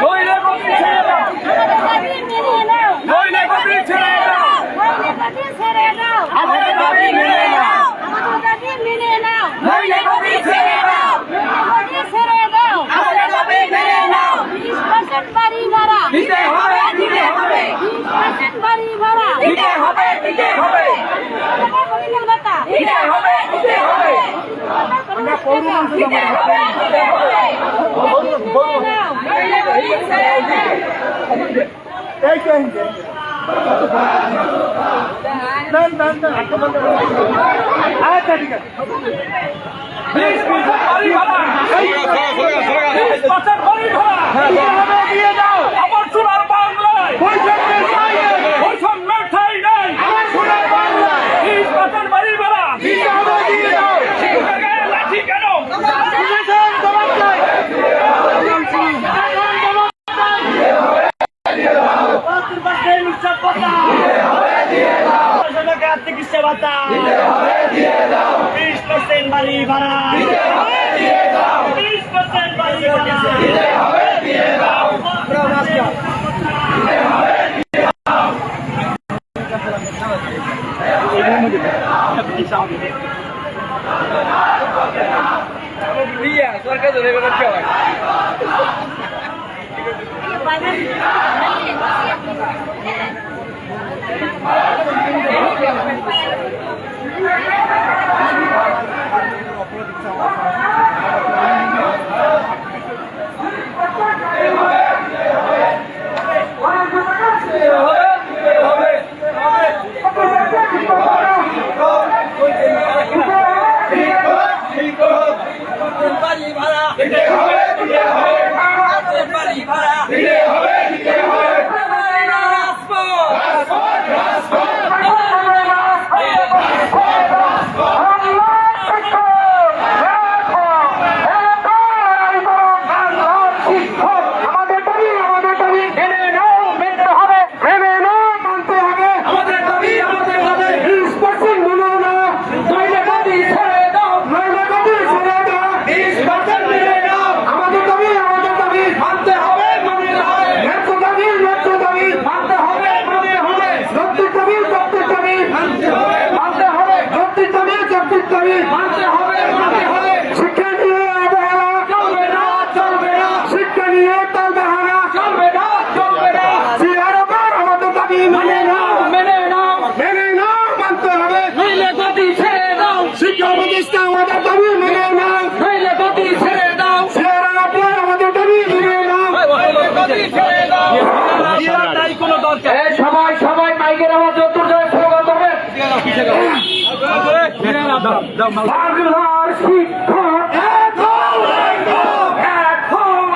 নইলে গদি ছেড়ে দাও, নইলে গদি ছেড়ে দাও, আমাদের দাবি মেনে নাও, নইলে গদি ছেড়ে দাও, আমাদের দাবি মেনে নাও। 20% বাড়ি ভাড়া দিতে হবে, দিতে হবে, 20% বাড়ি ভাড়া দিতে হবে, দিতে হবে, পরিবার ভাতা দিতে হবে, দিতে হবে, আমরা পৌর দিতে হবে, দিতে হবে, নইলে গদি ছেড়ে দাও। আচ্ছা ঠিক আছে 20% বাড়ি ভাড়া, 20% বাড়ি ভাড়া দিয়ে দাও আমার সোনার বাংলায় বৈষম্যের বাইরে বৈষম্যের ঠাঁই নাই, আমার সোনার বাংলায় 20% বাড়ি ভাড়া দিতে হবে দিয়ে দাও শিক্ষকের গায়ে লাঠি কেন? বুঝেছেন জবাব চাই চিকিৎসা ভাতা 20% বাড়ি ভাড়া 20% বাড়ি সরকার ধরে বেড়াচ্ছে হয় বাড়ি ভাড়া দিতে হবে, দিতে হবে, বাড়ি ভাড়া দিতে হবে, দিতে হবে, সবাই সবাই মাইকের আওয়াজ যতদূর যায় স্লোগান করবেন। বাংলার শিক্ষক এখন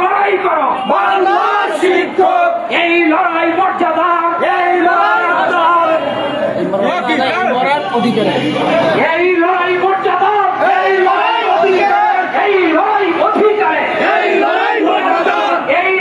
লড়াই করো, বাংলার শিক্ষক এই লড়াই মর্যাদা, এই লড়াই অধিকার, এই